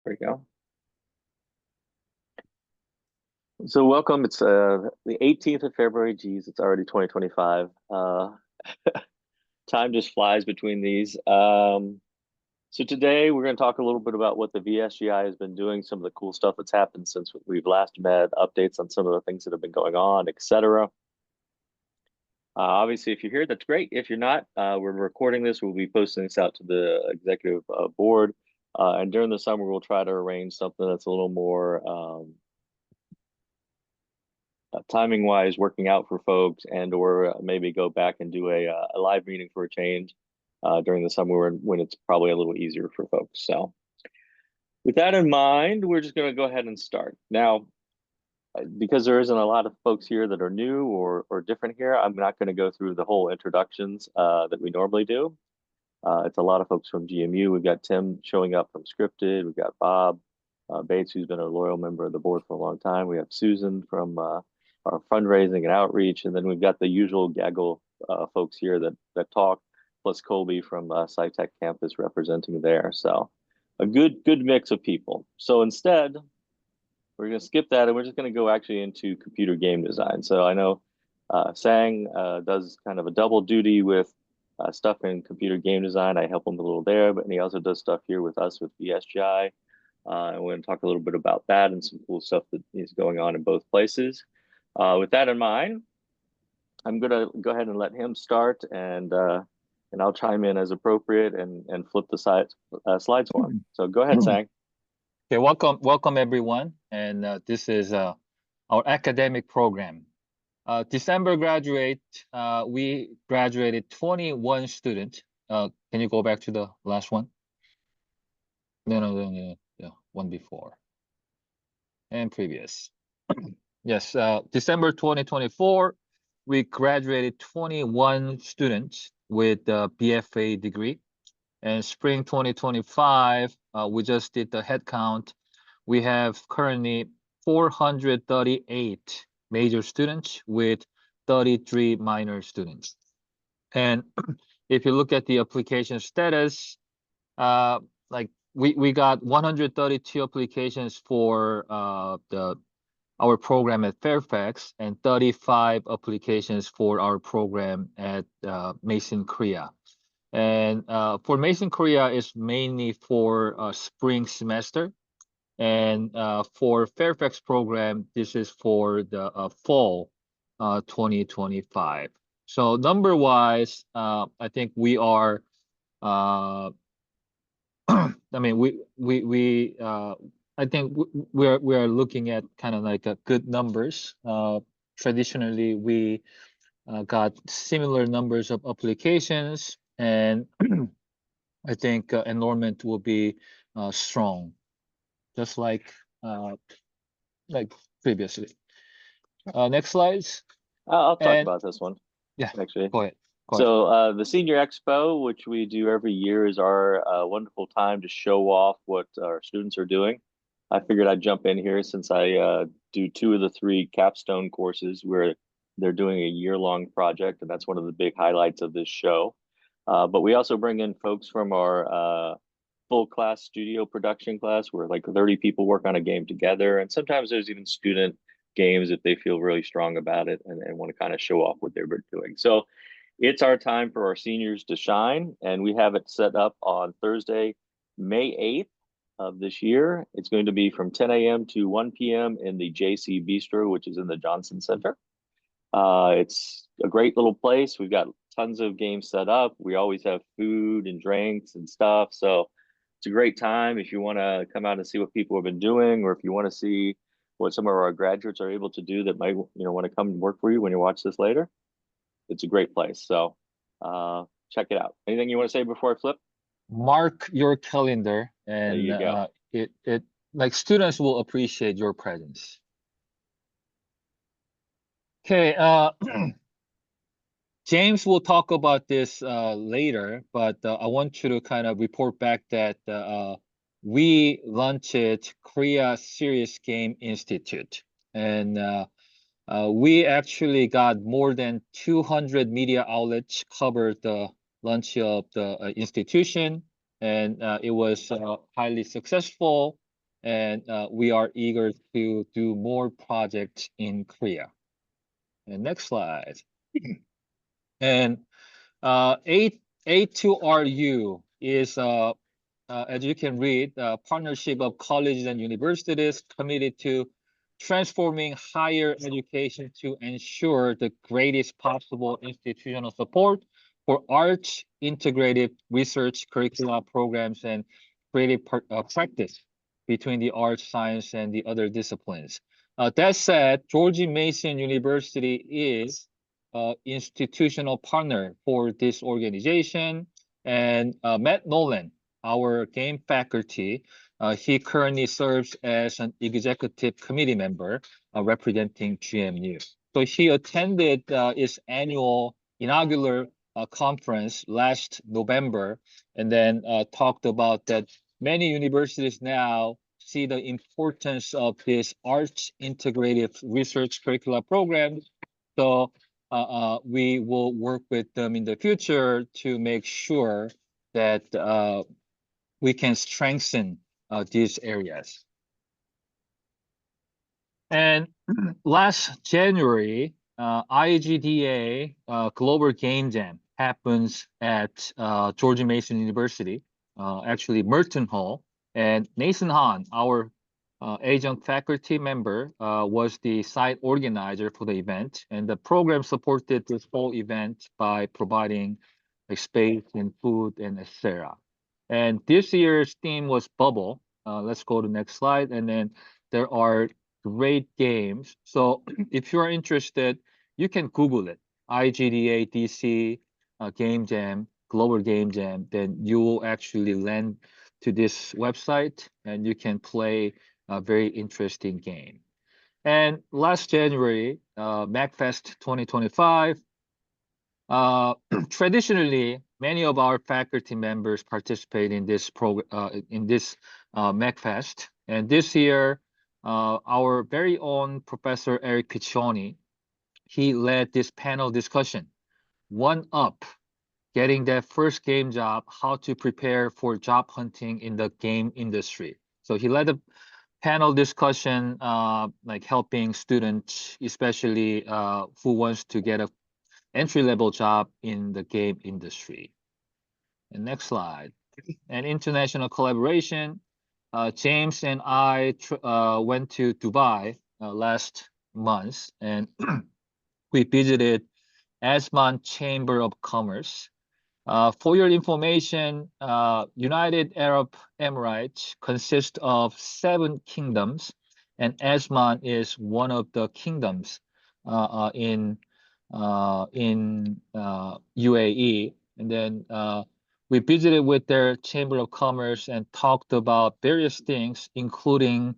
There you go. So welcome. It's the 18th of February. Geez, it's already 2025. Time just flies between these. So today we're going to talk a little bit about what the VSGI has been doing, some of the cool stuff that's happened since we've last met, updates on some of the things that have been going on, etc. Obviously, if you're here, that's great. If you're not, we're recording this. We'll be posting this out to the executive board. And during the summer, we'll try to arrange something that's a little more timing wise working out for folks, and or maybe go back and do a live meeting for a change during the summer when it's probably a little easier for folks. So with that in mind, we're just going to go ahead and start now. Because there isn't a lot of folks here that are new or different here, I'm not going to go through the whole introductions that we normally do. It's a lot of folks from GMU. We've got Tim showing up from Scripted. We've got Bob Bates, who's been a loyal member of the board for a long time. We have Susan from our fundraising and outreach, and then we've got the usual gaggle folks here that talk, plus Colby from SciTech Campus representing there. So a good mix of people. So instead, we're going to skip that, and we're just going to go actually into computer game design. So I know Sang does kind of a double duty with stuff in computer game design. I help him a little there, but he also does stuff here with us with VSGI. And we're going to talk a little bit about that and some cool stuff that is going on in both places. With that in mind, I'm going to go ahead and let him start, and I'll chime in as appropriate and flip the slides for him. So go ahead, Sang. Okay, welcome everyone. And this is our academic program. December graduate, we graduated 21 students. Can you go back to the last one? No, yeah, one before. And previous. Yes, December 2024, we graduated 21 students with a BFA degree. And spring 2025, we just did the head count. We have currently 438 major students with 33 minor students. And if you look at the application status, like we got 132 applications for our program at Fairfax and 35 applications for our program at Mason Korea. And for Mason Korea is mainly for spring semester, and for Fairfax program, this is for the fall 2025. So number wise, I think we are. I mean, I think we are looking at kind of like a good numbers. Traditionally, we got similar numbers of applications. And I think enrollment will be strong, just like previously. Next slides. I'll talk about this one. Yeah, actually. Go ahead. So the Senior Expo, which we do every year, is our wonderful time to show off what our students are doing. I figured I'd jump in here since I do 2 of the 3 capstone courses where they're doing a year-long project, and that's one of the big highlights of this show. But we also bring in folks from our full class studio production class where like 30 people work on a game together. And sometimes there's even student games if they feel really strong about it and want to kind of show off what they've been doing. So it's our time for our seniors to shine. And we have it set up on Thursday, May 8th of this year. It's going to be from 10 a.m. to 1 p.m. in the JC Bistro, which is in the Johnson Center. It's a great little place. We've got tons of games set up. We always have food and drinks and stuff. So it's a great time if you want to come out and see what people have been doing, or if you want to see what some of our graduates are able to do that might want to come and work for you when you watch this later. It's a great place. So check it out. Anything you want to say before I flip? Mark your calendar, and there you go. It like students will appreciate your presence. Okay, James will talk about this later, but I want you to kind of report back that we launched Korea Serious Game Institute, and we actually got more than 200 media outlets covered the launch of the institution, and it was highly successful. and we are eager to do more projects in Korea. And next slide. And A2RU is, as you can read, a partnership of colleges and universities committed to transforming higher education to ensure the greatest possible institutional support for arts, integrated research, curriculum programs, and creative practice between the arts, science, and the other disciplines. That said, George Mason University is institutional partner for this organization. And Matt Nolan, our game faculty, he currently serves as an executive committee member representing GMU. So he attended its annual inaugural conference last November, and then talked about that many universities now see the importance of this arts integrative research curricular program. So we will work with them in the future to make sure that we can strengthen these areas. And last January, IGDA Global Game Jam happens at George Mason University, actually Merton Hall. And Nathan Han, our adjunct faculty member, was the site organizer for the event. And the program supported this whole event by providing a space and food and etc. And this year's theme was bubble. Let's go to the next slide. And then there are great games. So if you're interested, you can Google it. IGDA DC Game Jam, Global Game Jam. Then you will actually land to this website and you can play a very interesting game. And last January, MacFest 2025, traditionally, many of our faculty members participate in this MacFest. And this year, our very own Professor Eric Piccioni, he led this panel discussion, One Up, getting that first game job, how to prepare for job hunting in the game industry. So he led a panel discussion, like helping students, especially who wants to get a entry-level job in the game industry. And next slide. And international collaboration. James and I went to Dubai last month, and we visited Asman Chamber of Commerce. For your information, United Arab Emirates consists of 7 kingdoms, and Asman is one of the kingdoms in UAE. And then we visited with their Chamber of Commerce and talked about various things, including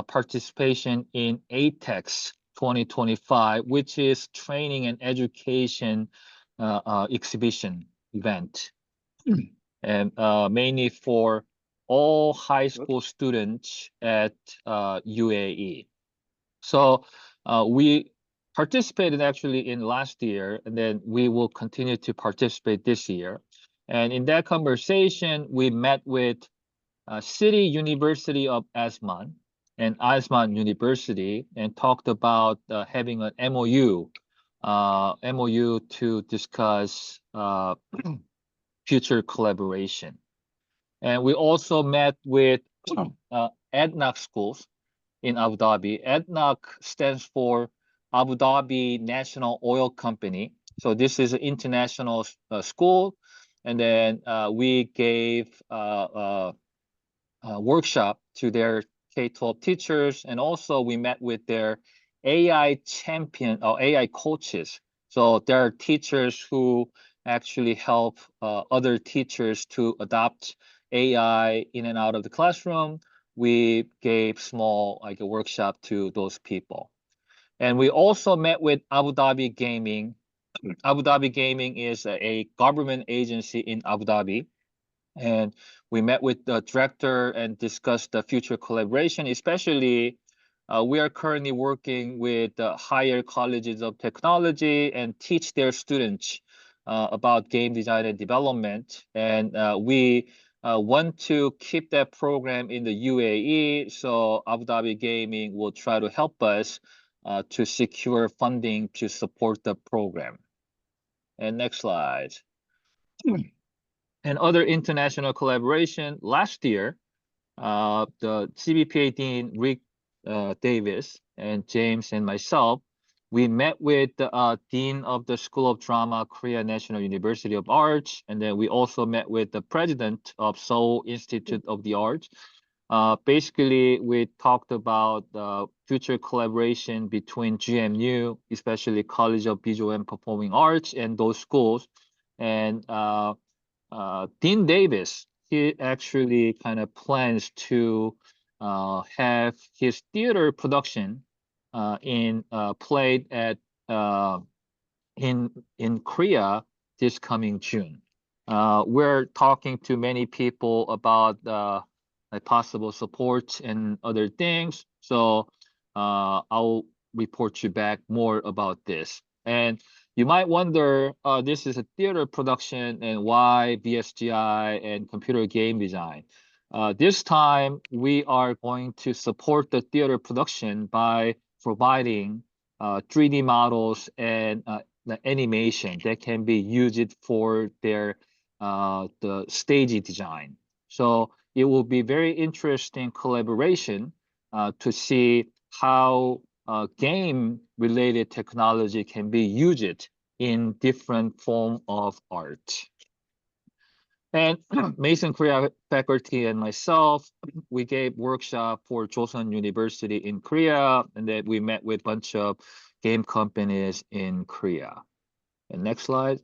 participation in ATEX 2025, which is training and education exhibition event, and mainly for all high school students at UAE. So we participated actually in last year, and then we will continue to participate this year. And in that conversation, we met with City University of Asman and Asman University and talked about having an MOU to discuss future collaboration. And we also met with ADNOC schools in Abu Dhabi. ADNOC stands for Abu Dhabi National Oil Company. So this is an international school. And then we gave a workshop to their K-12 teachers. And also we met with their AI champion or AI coaches. So there are teachers who actually help other teachers to adopt AI in and out of the classroom. We gave small like a workshop to those people. And we also met with Abu Dhabi Gaming. Abu Dhabi Gaming is a government agency in Abu Dhabi. And we met with the director and discussed the future collaboration, especially we are currently working with higher colleges of technology and teach their students about game design and development. And we want to keep that program in the UAE, so Abu Dhabi Gaming will try to help us to secure funding to support the program. And next slide. And other international collaboration last year, the CBPA Dean Rick Davis and James and myself, we met with the Dean of the School of Drama, Korea National University of Arts, and then we also met with the President of Seoul Institute of the Arts. Basically, we talked about future collaboration between GMU, especially College of Visual and Performing Arts, and those schools. And Dean Davis, he actually kind of plans to have his theater production played at in Korea this coming June. We're talking to many people about like possible support and other things. So I'll report you back more about this. And you might wonder, this is a theater production and why VSGI and computer game design? This time, we are going to support the theater production by providing 3D models and the animation that can be used for their the stage design. So it will be very interesting collaboration to see how game-related technology can be used in different form of art. And Mason Korea faculty and myself, we gave workshop for Joseon University in Korea, and then we met with a bunch of game companies in Korea. And next slide.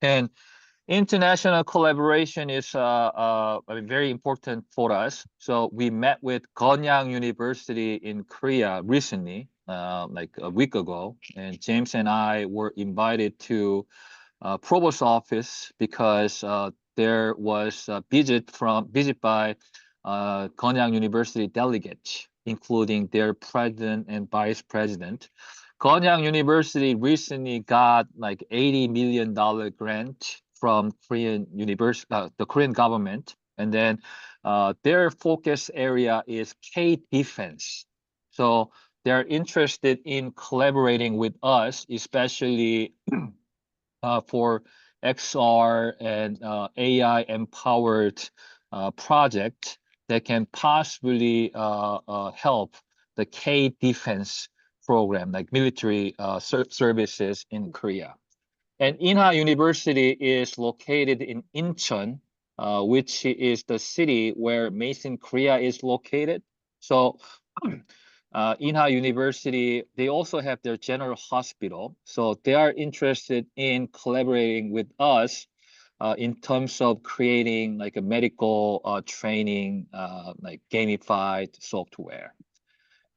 And international collaboration is very important for us. So we met with Gonyang University in Korea recently, like a week ago, and James and I were invited to provost office because there was a visit by Gonyang University delegates, including their president and vice president. Gonyang University recently got like $80 million grant from the Korean government, and then their focus area is K defense. So they're interested in collaborating with us, especially for XR and AI empowered project that can possibly help the K defense program, like military services in Korea. And Inha University is located in Incheon, which is the city where Mason Korea is located. So Inha University, they also have their general hospital. So they are interested in collaborating with us in terms of creating like a medical training, like gamified software.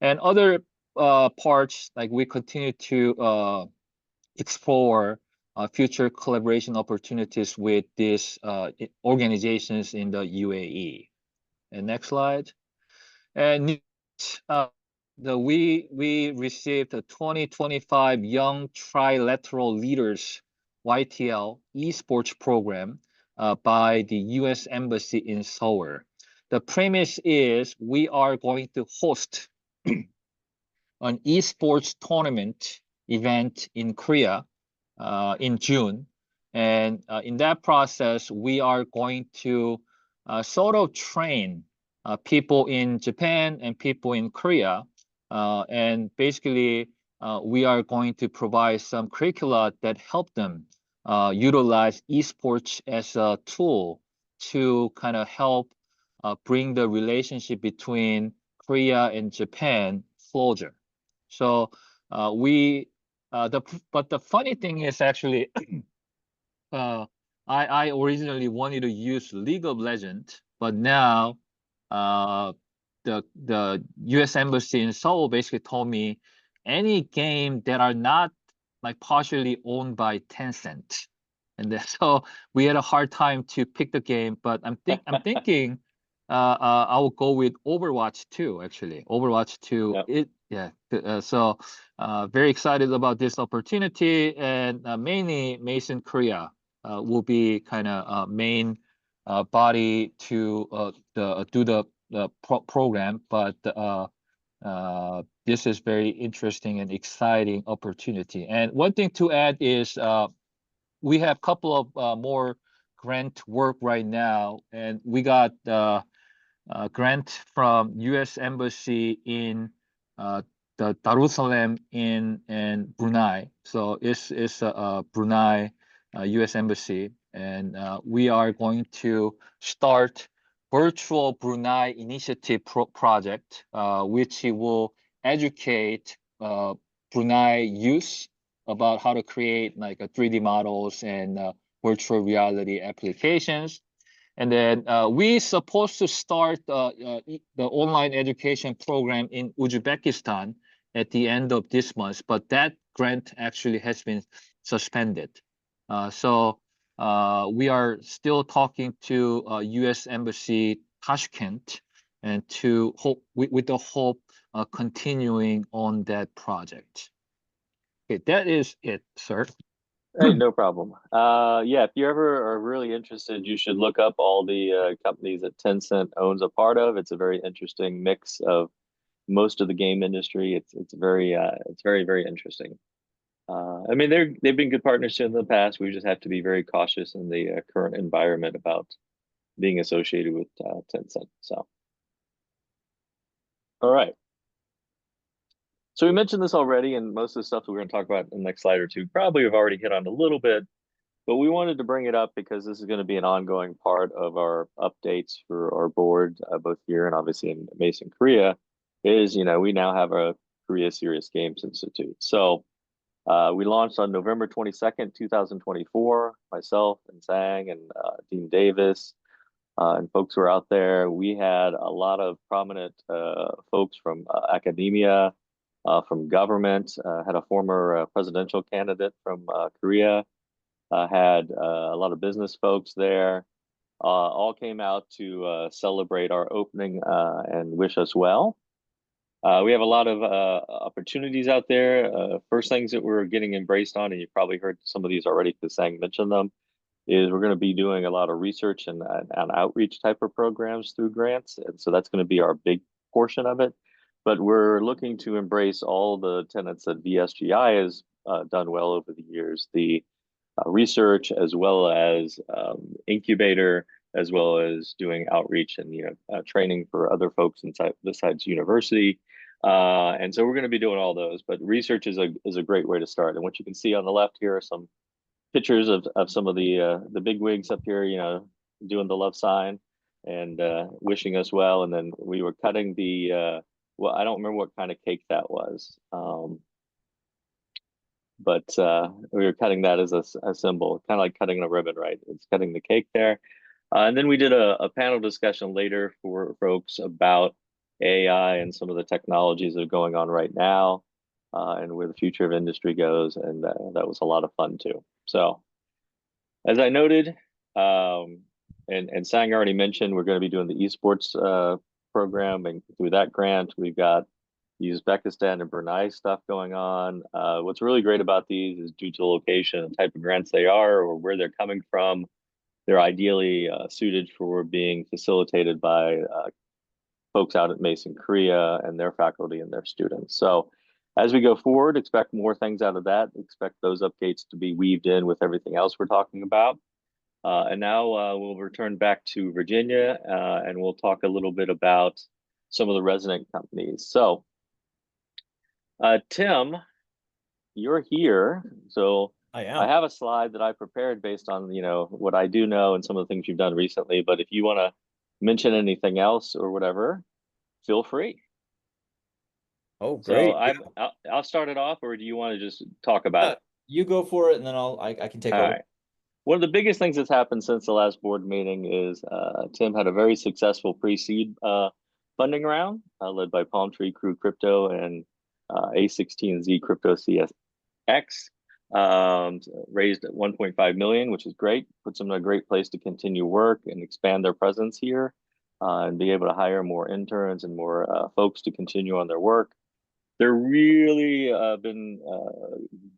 And other parts, like we continue to explore future collaboration opportunities with these organizations in the UAE. And next slide. And we received a 2025 Young Trilateral Leaders YTL esports program by the U.S. Embassy in Seoul. The premise is we are going to host an esports tournament event in Korea in June. And in that process, we are going to sort of train people in Japan and people in Korea. And basically, we are going to provide some curricula that help them utilize esports as a tool to kind of help bring the relationship between Korea and Japan closer. So but the funny thing is actually, I originally wanted to use League of Legends, but now the U.S. Embassy in Seoul basically told me any game that are not like partially owned by Tencent, and then, so we had a hard time to pick the game. But I'm thinking I will go with Overwatch 2 actually. Overwatch 2, so very excited about this opportunity, and mainly Mason Korea will be kind of main body to do the program, but this is very interesting and exciting opportunity. And one thing to add is we have a couple of more grant work right now, and we got grant from U.S. Embassy in the Darussalam in Brunei. So it's a Brunei U.S. Embassy, and we are going to start virtual Brunei initiative project, which will educate Brunei youth about how to create like a 3D models and virtual reality applications. And then we supposed to start the online education program in Uzbekistan at the end of this month, but that grant actually has been suspended. So we are still talking to U.S. Embassy Tashkent, and to hope with the hope continuing on that project. Okay, that is it, sir. Hey, no problem. Yeah, if you ever are really interested, you should look up all the companies that Tencent owns a part of. It's a very interesting mix of most of the game industry. It's very interesting. I mean, they've been good partners in the past. We just have to be very cautious in the current environment about being associated with Tencent. So, all right. So we mentioned this already, and most of the stuff that we're going to talk about in the next slide or two probably have already hit on a little bit. But we wanted to bring it up because this is going to be an ongoing part of our updates for our board, both here and obviously in Mason, Korea, is, we now have a Korea Serious Games Institute. So we launched on November 22nd, 2024, myself and Sang and Dean Davis and folks who were out there. We had a lot of prominent folks from academia, from government, had a former presidential candidate from Korea, had a lot of business folks there, all came out to celebrate our opening and wish us well. We have a lot of opportunities out there. First things that we're getting embraced on, and you probably heard some of these already because Sang mentioned them, is we're going to be doing a lot of research and outreach type of programs through grants. And so that's going to be our big portion of it. But we're looking to embrace all the tenets that VSGI has done well over the years, the research as well as incubator, as well as doing outreach and training for other folks inside besides university. And so we're going to be doing all those, but research is a great way to start. And what you can see on the left here are some pictures of some of the big wigs up here, doing the love sign and wishing us well. And then we were cutting the well, I don't remember what kind of cake that was. But we were cutting that as a symbol, kind of like cutting a ribbon, right? It's cutting the cake there. And then we did a panel discussion later for folks about AI and some of the technologies that are going on right now, and where the future of industry goes. And that was a lot of fun too. So as I noted, and Sang already mentioned, we're going to be doing the esports program, and through that grant, we've got Uzbekistan and Brunei stuff going on. What's really great about these is due to the location and type of grants they are or where they're coming from, they're ideally suited for being facilitated by folks out at Mason, Korea, and their faculty and their students. So as we go forward, expect more things out of that. Expect those updates to be weaved in with everything else we're talking about. And now we'll return back to Virginia, and we'll talk a little bit about some of the resident companies. So Tim, you're here. So I I am. have a slide that I prepared based on, what I do know and some of the things you've done recently. But if you want to mention anything else or whatever, feel free. Oh, So great. I'll start it off, or do you want to just talk about it? You go for it, and then I can take All over. right. One of the biggest things that's happened since the last board meeting is Tim had a very successful pre-seed funding round led by Palm Tree Crew Crypto and A16Z Crypto CSX. Raised at 1.5 million, which is great. Puts them in a great place to continue work and expand their presence here, and be able to hire more interns and more folks to continue on their work. They're really been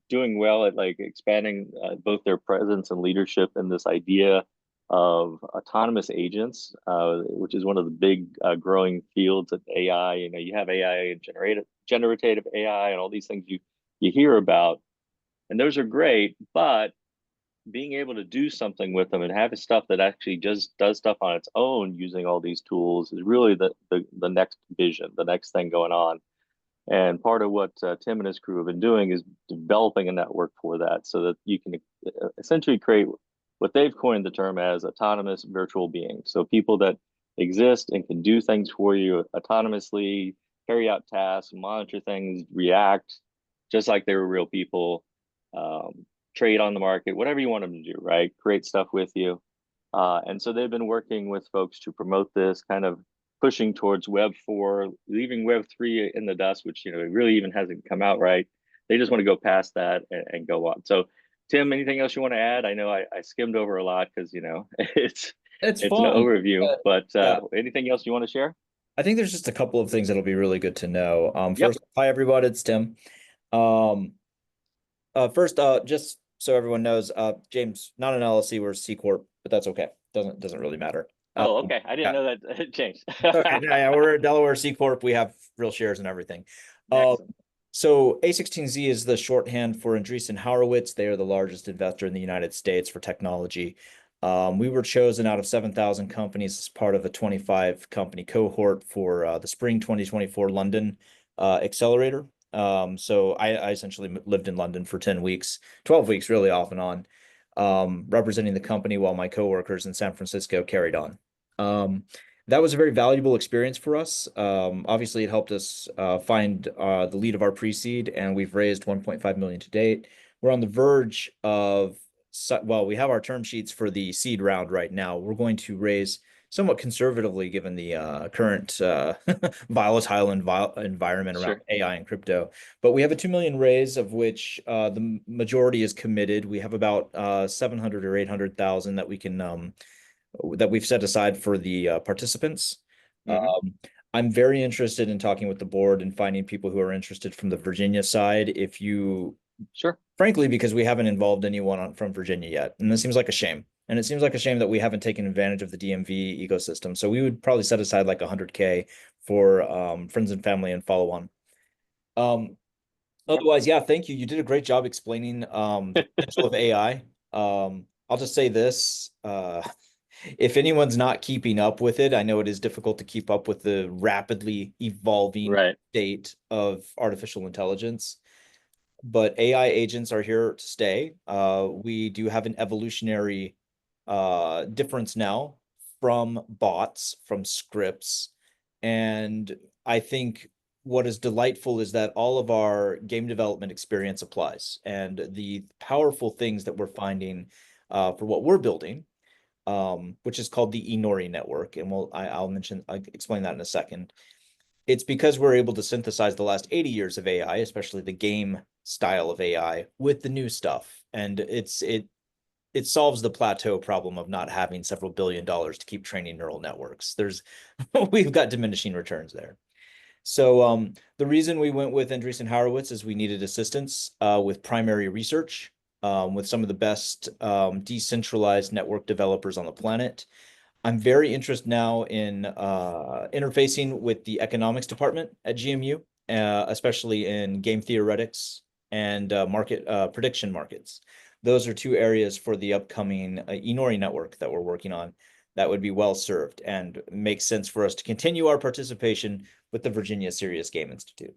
doing well at like expanding both their presence and leadership in this idea of autonomous agents, which is one of the big growing fields of AI. You know, you have AI and generative AI and all these things you hear about, and those are great, but being able to do something with them and have stuff that actually just does stuff on its own using all these tools is really the next vision, the next thing going on. And part of what Tim and his crew have been doing is developing a network for that so that you can essentially create what they've coined the term as autonomous virtual beings. So people that exist and can do things for you autonomously, carry out tasks, monitor things, react just like they were real people, trade on the market, whatever you want them to do, right? Create stuff with you. And so they've been working with folks to promote this, kind of pushing towards Web 4, leaving Web 3 in the dust, which, you know, it really even hasn't come out right. They just want to go past that and go on. So, Tim, anything else you want to add? I know I skimmed over a lot because, you know, It's it's an fun. overview, but Yeah. anything else you want to share? I think there's just a couple of things that'll be really good to know. Yep. First, hi everybody, it's Tim. First, just so everyone knows, James, not an LLC, we're C Corp, but that's okay. Doesn't really matter. Oh, okay. I didn't Yeah. know that it changed. Okay, yeah, we're a Delaware C Corp. We have real shares and everything. Excellent. So A16Z is the shorthand for Andreessen Horowitz. They are the largest investor in the United States for technology. We were chosen out of 7,000 companies as part of a 25 company cohort for the spring 2024 London accelerator. So I essentially lived in London for 10 weeks, 12 weeks really off and on, representing the company while my coworkers in San Francisco carried on. That was a very valuable experience for us. Obviously, it helped us find the lead of our pre-seed, and we've raised 1.5 million to date. We're on the verge of, well, we have our term sheets for the seed round right now. We're going to raise somewhat conservatively given the current volatile environment around Sure. AI and crypto. But we have a 2 million raise, of which the majority is committed. We have about 700 or 800,000 that we can that we've set aside for the participants. I'm very interested in talking with the board and finding people who are interested from the Virginia side. If you, Sure. frankly, because we haven't involved anyone from Virginia yet, and this seems like a shame. And it seems like a shame that we haven't taken advantage of the DMV ecosystem. So we would probably set aside like 100K for friends and family and follow on. Otherwise, yeah, thank you. You did a great job explaining the potential of AI. I'll just say this. If anyone's not keeping up with it, I know it is difficult to keep up with the rapidly evolving Right. state of artificial intelligence, but AI agents are here to stay. We do have an evolutionary difference now from bots, from scripts. And I think what is delightful is that all of our game development experience applies. And the powerful things that we're finding for what we're building, which is called the Inori network. And I'll explain that in a second. It's because we're able to synthesize the last 80 years of AI, especially the game style of AI, with the new stuff. And it solves the plateau problem of not having several $billion to keep training neural networks. We've got diminishing returns there. So the reason we went with Andreessen Horowitz is we needed assistance with primary research with some of the best decentralized network developers on the planet. I'm very interested now in interfacing with the economics department at GMU, especially in game theoretics and market prediction markets. Those are two areas for the upcoming Inori network that we're working on that would be well served and makes sense for us to continue our participation with the Virginia Serious Game Institute.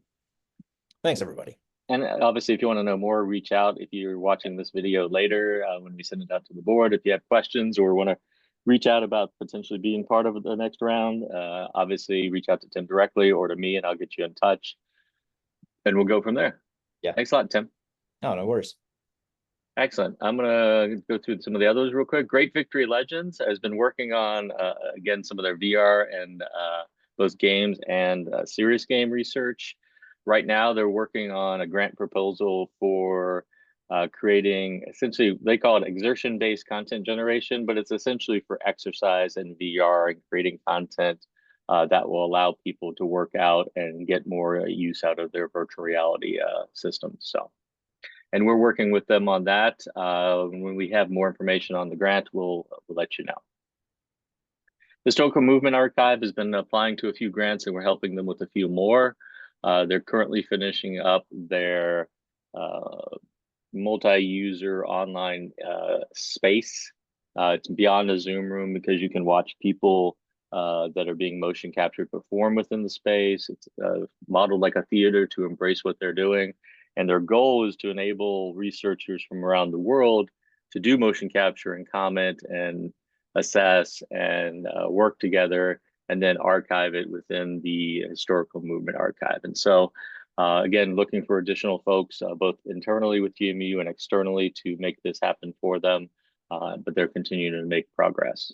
Thanks, everybody. And obviously, if you want to know more, reach out. If you're watching this video later, when we send it out to the board, if you have questions or want to reach out about potentially being part of the next round, obviously reach out to Tim directly or to me, and I'll get you in touch. And we'll go from there. Yeah. Thanks a lot, Tim. No worries. Excellent. I'm going to go through some of the others real quick. Great Victory Legends has been working on, again, some of their VR and those games and serious game research. Right now, they're working on a grant proposal for creating, essentially, they call it exertion-based content generation, but it's essentially for exercise and VR and creating content that will allow people to work out and get more use out of their virtual reality systems. So and we're working with them on that. When we have more information on the grant, we'll let you know. The Historical Movement Archive has been applying to a few grants, and we're helping them with a few more. They're currently finishing up their multi-user online space. It's beyond a Zoom room because you can watch people that are being motion captured perform within the space. It's modeled like a theater to embrace what they're doing. And their goal is to enable researchers from around the world to do motion capture and comment and assess and work together, and then archive it within the Historical Movement Archive. And so again, looking for additional folks, both internally with GMU and externally, to make this happen for them, but they're continuing to make progress.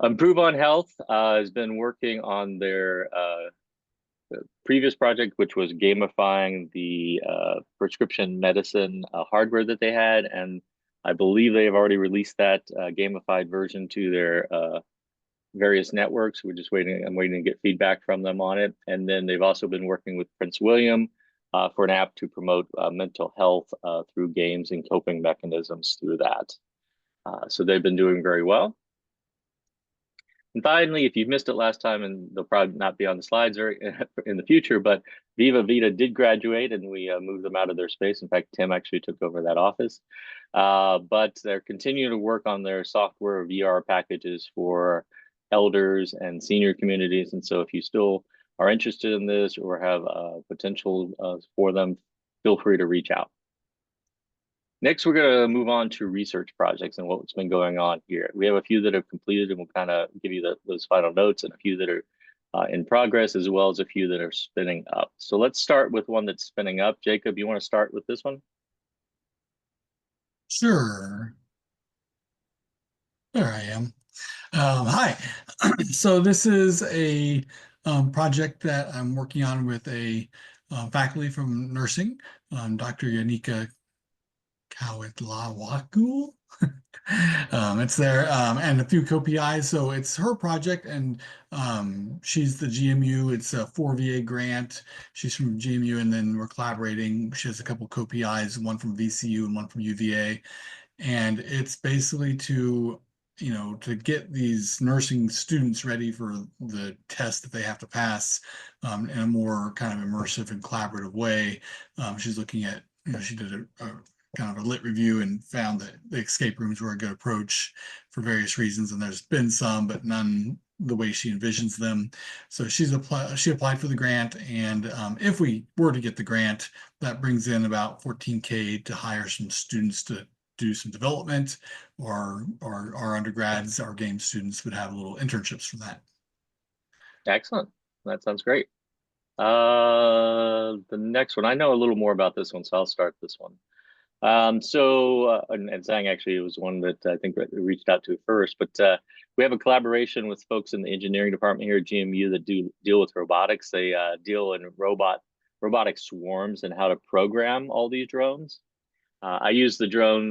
Improve on Health has been working on their previous project, which was gamifying the prescription medicine hardware that they had, and I believe they have already released that gamified version to their various networks. We're just waiting. I'm waiting to get feedback from them on it. And then they've also been working with Prince William for an app to promote mental health through games and coping mechanisms through that. So they've been doing very well. And finally, if you've missed it last time, and they'll probably not be on the slides or in the future, but Viva Vita did graduate, and we moved them out of their space. In fact, Tim actually took over that office. But they're continuing to work on their software VR packages for elders and senior communities. And so if you still are interested in this or have potential for them, feel free to reach out. Next, we're going to move on to research projects and what's been going on here. We have a few that have completed, and we'll kind of give you those final notes, and a few that are in progress, as well as a few that are spinning up. So let's start with one that's spinning up. Jacob, you want to start with this one? Sure. There I am. Hi. So this is a project that I'm working on with a faculty from nursing, Dr. Yanika Kawitlawaku. It's there, and a few co-PIs. So it's her project, and she's the GMU. It's a 4VA grant. She's from GMU, and then we're collaborating. She has a couple co-PIs, one from VCU and one from UVA. And it's basically to get these nursing students ready for the test that they have to pass in a more kind of immersive and collaborative way. She's looking at, she did a kind of a lit review and found that the escape rooms were a good approach for various reasons, and there's been some, but none the way she envisions them. So she applied for the grant, and if we were to get the grant, that brings in about $14K to hire some students to do some development, or our undergrads, our game students would have little internships from that. Excellent. That sounds great. The next one, I know a little more about this one, so I'll start this one. And Zhang actually was one that I think we reached out to first, but we have a collaboration with folks in the engineering department here at GMU that deal with robotics. They deal in robotic swarms and how to program all these drones. I use the drone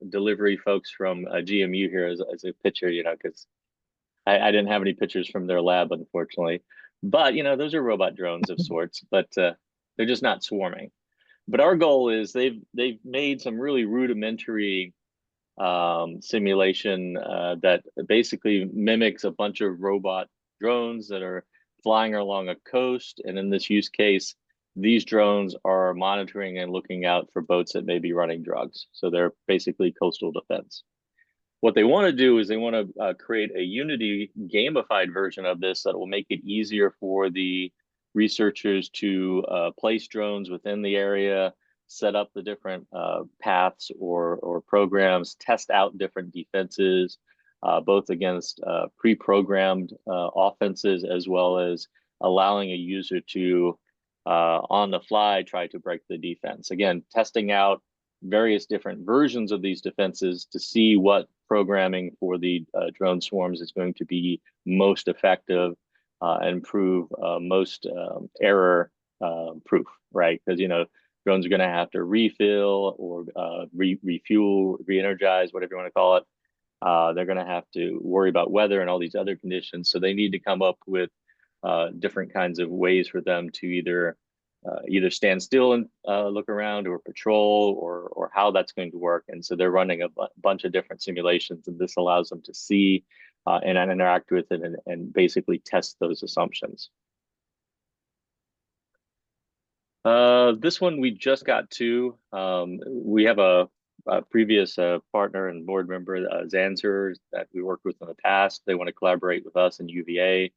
delivery folks from GMU here as a picture, because I didn't have any pictures from their lab, unfortunately. But, those are robot drones of sorts, but they're just not swarming. But our goal is they've made some really rudimentary simulation that basically mimics a bunch of robot drones that are flying along a coast. And in this use case, these drones are monitoring and looking out for boats that may be running drugs. So they're basically coastal defense. What they want to do is they want to create a Unity gamified version of this that will make it easier for the researchers to place drones within the area, set up the different paths or programs, test out different defenses, both against pre-programmed offenses, as well as allowing a user to on the fly try to break the defense. Again, testing out various different versions of these defenses to see what programming for the drone swarms is going to be most effective and prove most error proof, right? Because drones are going to have to refill or refuel, re-energize, whatever you want to call it. They're going to have to worry about weather and all these other conditions. So they need to come up with different kinds of ways for them to either either stand still and look around, or patrol, or how that's going to work. And so they're running a bunch of different simulations, and this allows them to see and interact with it, and basically test those assumptions. This one we just got to. We have a previous partner and board member, Zanzer, that we worked with in the past. They want to collaborate with us in UVA.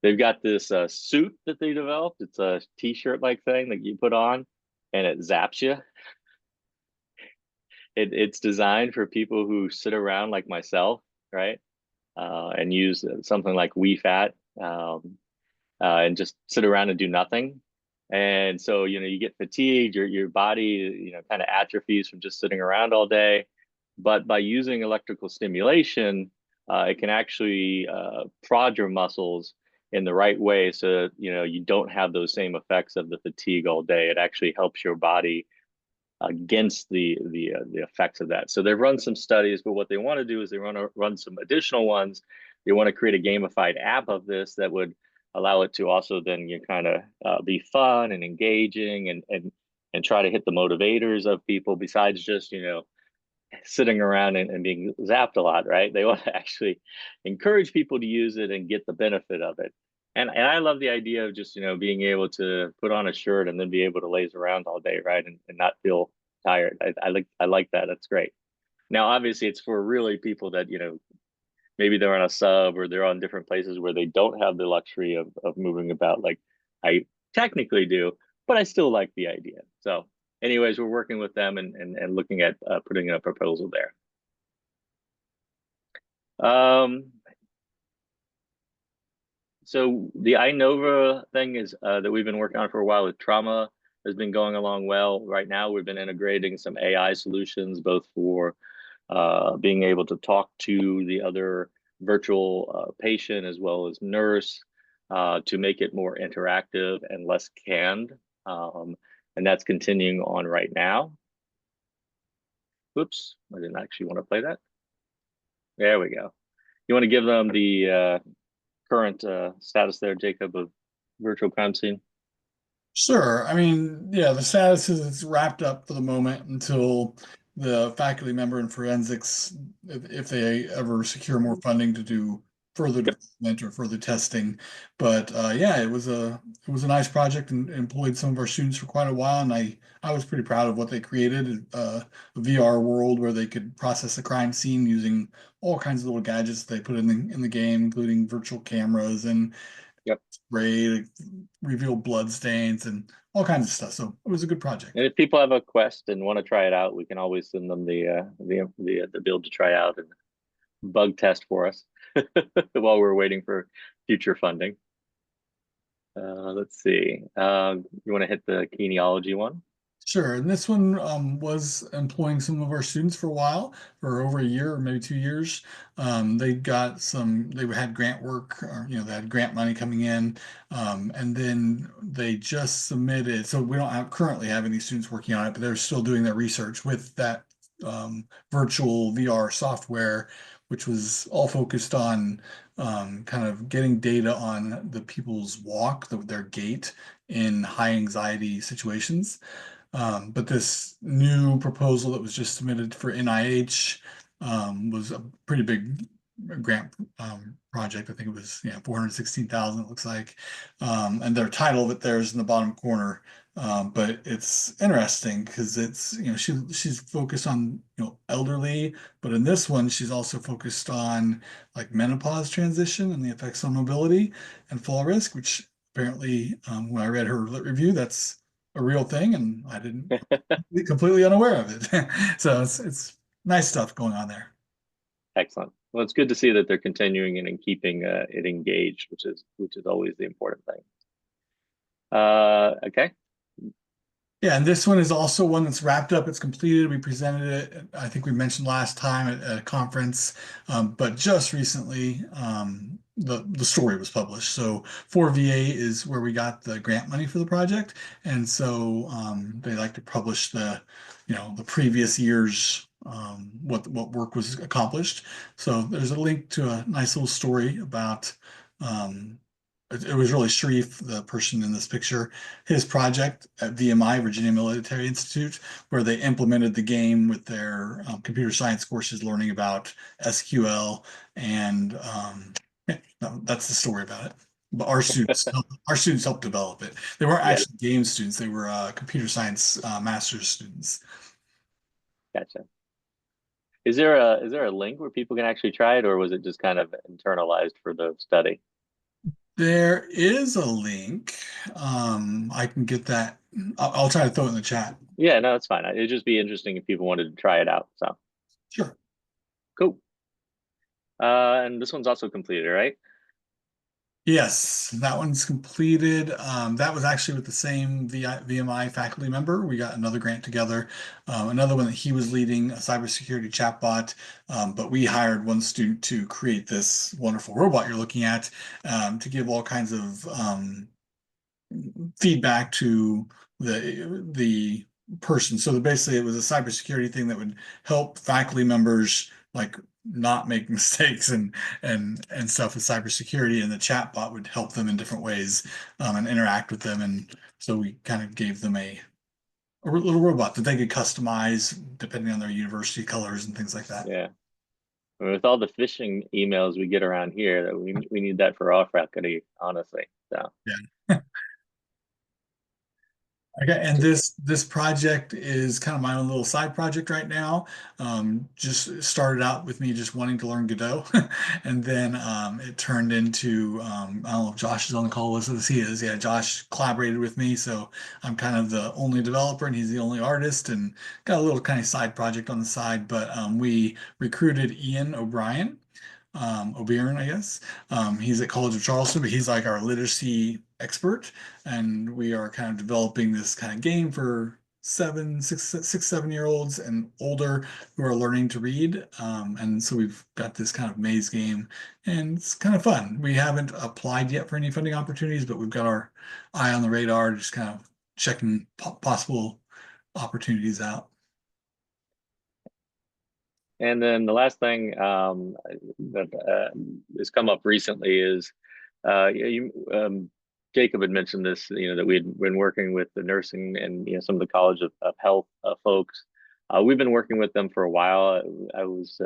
They've got this suit that they developed. It's a t-shirt like thing that you put on, and it zaps you. It's designed for people who sit around like myself, right? And use something like WeFat, and just sit around and do nothing. And so, you get fatigued, your body, kind of atrophies from just sitting around all day. But by using electrical stimulation, it can actually prod your muscles in the right way, so you don't have those same effects of the fatigue all day. It actually helps your body against the effects of that. So they've run some studies, but what they want to do is they want to run some additional ones. They want to create a gamified app of this that would allow it to also then kind of be fun and engaging, and try to hit the motivators of people, besides just sitting around and being zapped a lot, right? They want to actually encourage people to use it and get the benefit of it. And I love the idea of just being able to put on a shirt and then be able to laze around all day, right? And not feel tired. I like that. That's great. Now, obviously, it's for really people that maybe they're on a sub, or they're on different places where they don't have the luxury of moving about like I technically do, but I still like the idea. So anyways, we're working with them and looking at putting in a proposal there. So the iNova thing is that we've been working on for a while with trauma has been going along well. Right now, we've been integrating some AI solutions, both for being able to talk to the other virtual patient as well as nurse, to make it more interactive and less canned. And that's continuing on right now. Oops, I didn't actually want to play that. There we go. You want to give them the current status there, Jacob, of virtual crime scene? Sure. I mean, yeah, the status is it's wrapped up for the moment until the faculty member in forensics, if they ever secure more funding to do further development or further testing. But yeah, it was a nice project and employed some of our students for quite a while, and I was pretty proud of what they created. A VR world where they could process a crime scene using all kinds of little gadgets they put in the game, including virtual cameras and Yep. spray to reveal blood stains and all kinds of stuff. So it was a good project. And if people have a Quest and want to try it out, we can always send them the build to try out and bug test for us while we're waiting for future funding. Let's see. You want to hit the genealogy one? Sure. And this one was employing some of our students for a while, for over a year or maybe 2 years. They had grant work, or, they had grant money coming in. And then they just submitted, so we don't currently have any students working on it, but they're still doing their research with that virtual VR software, which was all focused on kind of getting data on the people's walk, their gait in high anxiety situations. But this new proposal that was just submitted for NIH was a pretty big grant project. I think it was 416,000, it looks like. And their title of it there is in the bottom corner. But it's interesting because it's, she's focused on, elderly, but in this one, she's also focused on like menopause transition and the effects on mobility and fall risk, which apparently, when I read her review, that's a real thing, and I didn't be completely unaware of it. So it's nice stuff going on there. Excellent. Well, it's good to see that they're continuing and keeping it engaged, which is always the important thing. Okay. Yeah, and this one is also one that's wrapped up. It's completed. We presented it, I think we mentioned last time at a conference, but just recently the story was published. So 4VA is where we got the grant money for the project, and so they like to publish the previous year's what work was accomplished. So there's a link to a nice little story about it was really Sharif, the person in this picture, his project at VMI, Virginia Military Institute, where they implemented the game with their computer science courses, learning about SQL, and yeah, that's the story about it. But our students helped develop it. They weren't Yeah, actually game students; they were computer science master's students. gotcha. Is there a link where people can actually try it, or was it just kind of internalized for the study? There is a link. I can get that. I'll try to throw it in the chat. Yeah, no, that's fine. It'd just be interesting if people wanted to try it out. So Sure. cool. And this one's also completed, right? Yes, that one's completed. That was actually with the same VMI faculty member. We got another grant together, another one that he was leading, a cybersecurity chatbot. But we hired one student to create this wonderful robot you're looking at, to give all kinds of feedback to the person. So basically, it was a cybersecurity thing that would help faculty members like not make mistakes and stuff with cybersecurity, and the chatbot would help them in different ways, and interact with them. And so we kind of gave them a little robot that they could customize depending on their university colors and things like that. Yeah. I mean, with all the phishing emails we get around here, that we need that for our faculty, honestly. So Yeah. Okay, and this project is kind of my own little side project right now. Just started out with me just wanting to learn Godot, and then it turned into I don't know if Josh is on the call with us. He is. Yeah, Josh collaborated with me, so I'm kind of the only developer, and he's the only artist, and got a little kind of side project on the side. But we recruited Ian O'Brien, O'Beirne, I guess. He's at College of Charleston, but he's like our literacy expert, and we are kind of developing this kind of game for 7 year olds and older who are learning to read. And so we've got this kind of maze game, and it's kind of fun. We haven't applied yet for any funding opportunities, but we've got our eye on the radar, just kind of checking possible opportunities out. and then the last thing that has come up recently is Jacob had mentioned this, that we had been working with the nursing and some of the College of Health folks. We've been working with them for a while. I was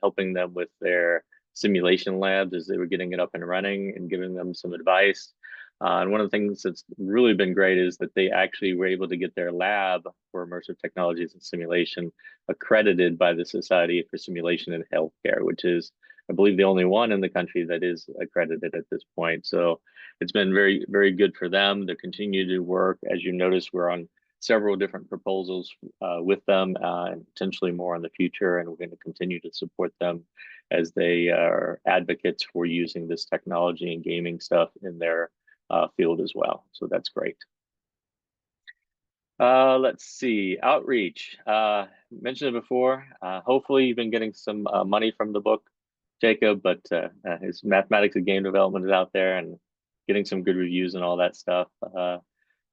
helping them with their simulation labs as they were getting it up and running and giving them some advice. And one of the things that's really been great is that they actually were able to get their lab for immersive technologies and simulation accredited by the Society for Simulation in Healthcare, which is, I believe, the only one in the country that is accredited at this point. So it's been very, very good for them. They continue to work. As you notice, we're on several different proposals with them, and potentially more in the future. And we're going to continue to support them as they are advocates for using this technology and gaming stuff in their field as well. So that's great. Let's see, outreach. Mentioned it before. Hopefully you've been getting some money from the book, Jacob, but his mathematics of game development is out there and getting some good reviews and all that stuff.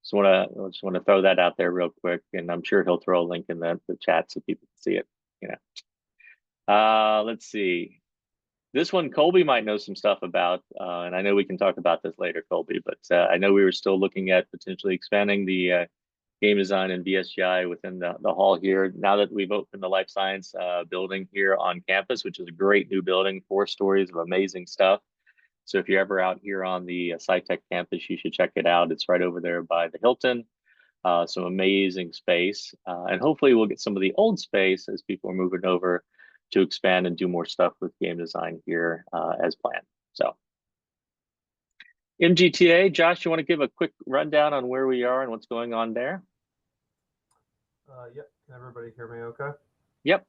Just want to throw that out there real quick, and I'm sure he'll throw a link in the chat so people can see it. Let's see. This one, Colby might know some stuff about, and I know we can talk about this later, Colby, but I know we were still looking at potentially expanding the game design and VSGI within the hall here. Now that we've opened the life science building here on campus, which is a great new building, 4 stories of amazing stuff. So if you're ever out here on the SciTech campus, you should check it out. It's right over there by the Hilton. Some amazing space. And hopefully we'll get some of the old space as people are moving over to expand and do more stuff with game design here as planned. So MGTA, Josh, you want to give a quick rundown on where we are and what's going on there? Yep. Can everybody hear me okay? Yep.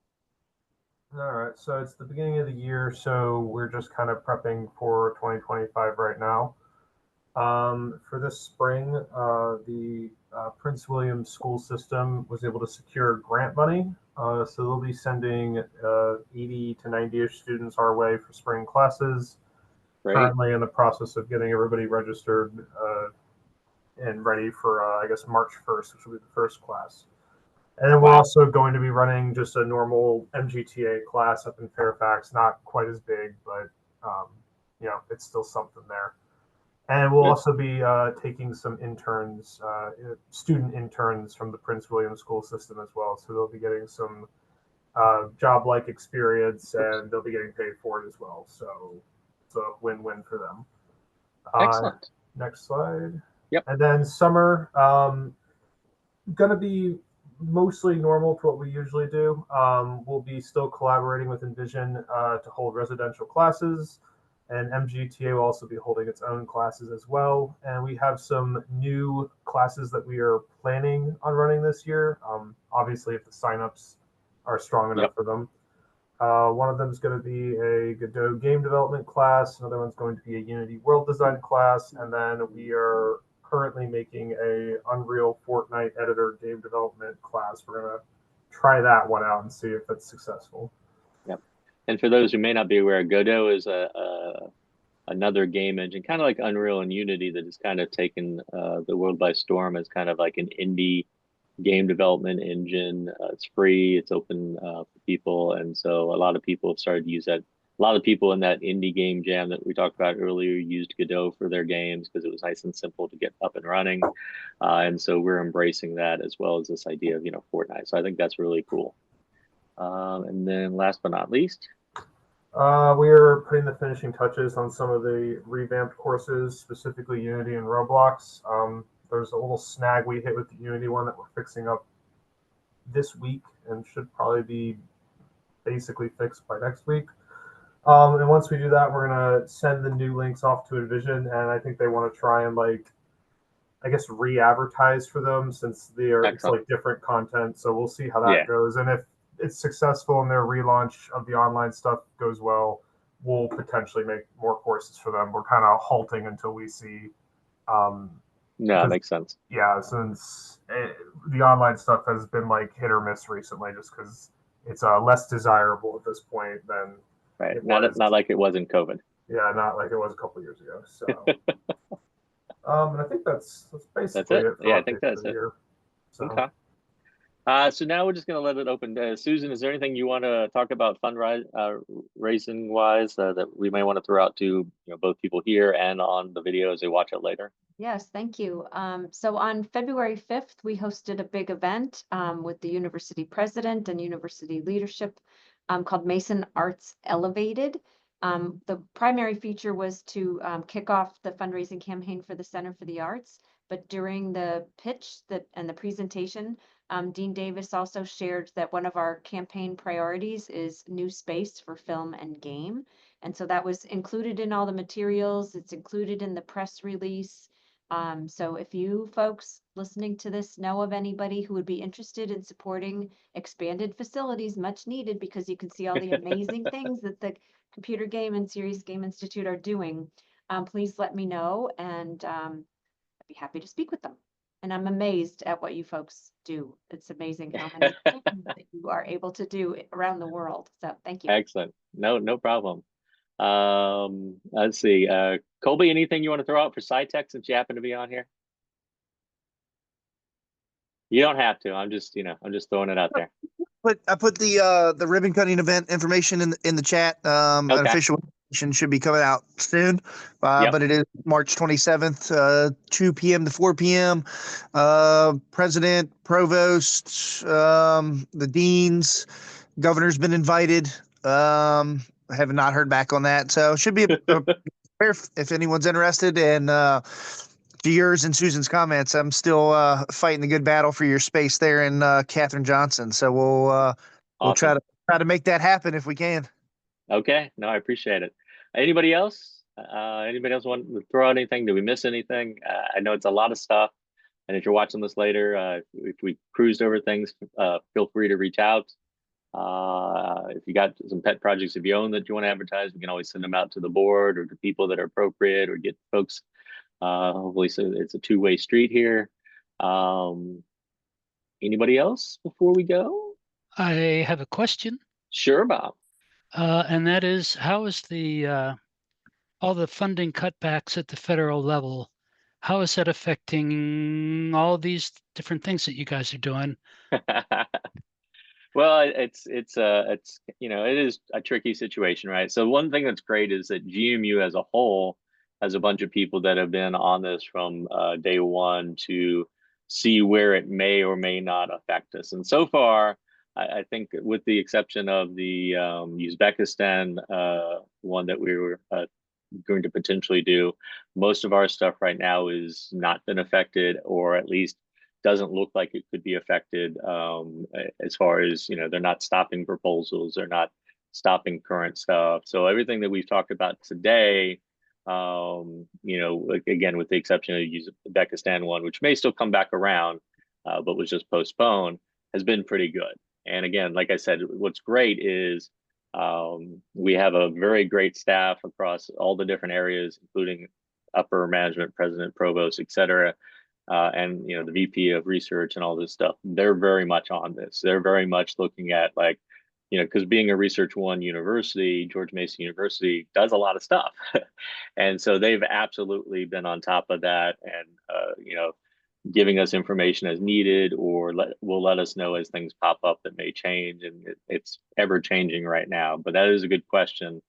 All right. So it's the beginning of the year, so we're just kind of prepping for 2025 right now. For this spring, the Prince William school system was able to secure grant money. So they'll be sending 80 to 90-ish students our way for spring classes. Great. Currently in the process of getting everybody registered and ready for, I guess, March 1st, which will be the first class. And then we're also going to be running just a normal MGTA class up in Fairfax, not quite as big, but, it's still something there. And we'll Good. also be taking some interns, student interns from the Prince William school system as well. So they'll be getting some job-like experience, and they'll be getting paid for it as well. So it's a win-win for them. Excellent. Next slide. Yep. And then summer, going to be mostly normal to what we usually do. We'll be still collaborating with Envision to hold residential classes, and MGTA will also be holding its own classes as well. And we have some new classes that we are planning on running this year. Obviously, if the signups are strong enough Yep. for them. One of them is going to be a Godot game development class. Another one's going to be a Unity world design class. And then we are currently making a Unreal Fortnite editor game development class. We're going to try that one out and see if it's successful. Yep. And for those who may not be aware, Godot is another game engine, kind of like Unreal and Unity, that has kind of taken the world by storm as kind of like an indie game development engine. It's free, it's open for people, and so a lot of people have started to use that. A lot of people in that indie game jam that we talked about earlier used Godot for their games because it was nice and simple to get up and running, and so we're embracing that as well as this idea of Fortnite. So I think that's really cool. And then last but not least, we are putting the finishing touches on some of the revamped courses, specifically Unity and Roblox. There's a little snag we hit with the Unity one that we're fixing up this week and should probably be basically fixed by next week. And once we do that, we're going to send the new links off to Envision, and I think they want to try and re-advertise for them since it's like different content. So we'll see how that goes. And if it's successful and their relaunch of the online stuff goes well, we'll potentially make more courses for them. We're kind of halting until we see. That makes sense. Yeah, since the online stuff has been like hit or miss recently, just because it's less desirable at this point than right. Not like it was in COVID. Yeah, not like it was a couple of years ago. So, and I think that's basically it. Yeah, I think that's it. So. Okay. So now we're just going to let it open. Susan, is there anything you want to talk about fundraising wise that we may want to throw out to both people here and on the video as they watch it later? Yes, thank you. So on February 5th, we hosted a big event with the university president and university leadership called Mason Arts Elevated. The primary feature was to kick off the fundraising campaign for the Center for the Arts. But during the pitch and the presentation, Dean Davis also shared that one of our campaign priorities is new space for film and game. And so that was included in all the materials. It's included in the press release. So if you folks listening to this know of anybody who would be interested in supporting expanded facilities, much needed, because you can see all the amazing things that the Computer Game and Serious Game Institute are doing, please let me know, and I'd be happy to speak with them. And I'm amazed at what you folks do. It's amazing how many things that you are able to do around the world. So thank you. Excellent. No problem. Let's see. Colby, anything you want to throw out for SciTech since you happen to be on here? You don't have to. I'm just throwing it out there. I put the ribbon cutting event information in the chat. An official information should be coming out soon, but it is March 27th, 2 p.m. to 4 p.m. President, provost, the deans, governor's been invited. I have not heard back on that, so it should be if anyone's interested. And to yours and Susan's comments, I'm still fighting the good battle for your space there in Catherine Johnson. So we'll try to make that happen if we can. Okay, no, I appreciate it. Anybody else? Anybody else want to throw out anything? Did we miss anything? I know it's a lot of stuff, and if you're watching this later, if we cruised over things, feel free to reach out. If you got some pet projects of your own that you want to advertise, we can always send them out to the board or to people that are appropriate, or get folks. Hopefully, so it's a two-way street here. Anybody else before we go? I have a question. Sure, Bob. And that is, how is all the funding cutbacks at the federal level, how is that affecting all these different things that you guys are doing? Well, it is a tricky situation, right? So one thing that's great is that GMU as a whole has a bunch of people that have been on this from day one to see where it may or may not affect us. And so far, I think with the exception of the Uzbekistan one that we were going to potentially do, most of our stuff right now is not been affected, or at least doesn't look like it could be affected, as far as, you know, they're not stopping proposals, they're not stopping current stuff. So everything that we've talked about today, you know, again, with the exception of the Uzbekistan one, which may still come back around, but was just postponed, has been pretty good. And again, like I said, what's great is we have a very great staff across all the different areas, including upper management, president, provost, et cetera. And, you know, the VP of research and all this stuff, they're very much on this. They're very much looking at, like, you know, because being a Research One university, George Mason University does a lot of stuff. And so they've absolutely been on top of that, and, you know, giving us information as needed, or will let us know as things pop up that may change. And it's ever changing right now. But that is a good question.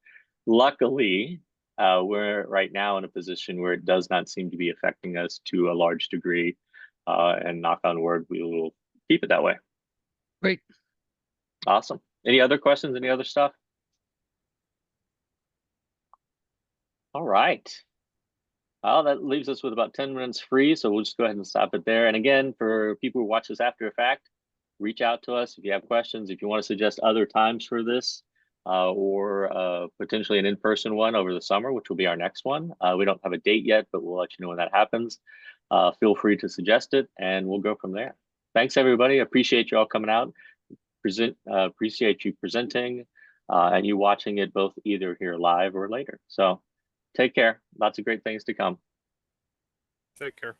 Luckily, we're right now in a position where it does not seem to be affecting us to a large degree. And knock on wood, we will keep it that way. Great. Awesome. Any other questions? Any other stuff? All right. Well, that leaves us with about 10 minutes free, so we'll just go ahead and stop it there. And again, for people who watch this after the fact, reach out to us if you have questions, if you want to suggest other times for this, or potentially an in-person one over the summer, which will be our next one. We don't have a date yet, but we'll let you know when that happens. Feel free to suggest it, and we'll go from there. Thanks, everybody. Appreciate you all coming out. Appreciate you presenting, and you watching it both either here live or later. So take care. Lots of great things to come. Take care.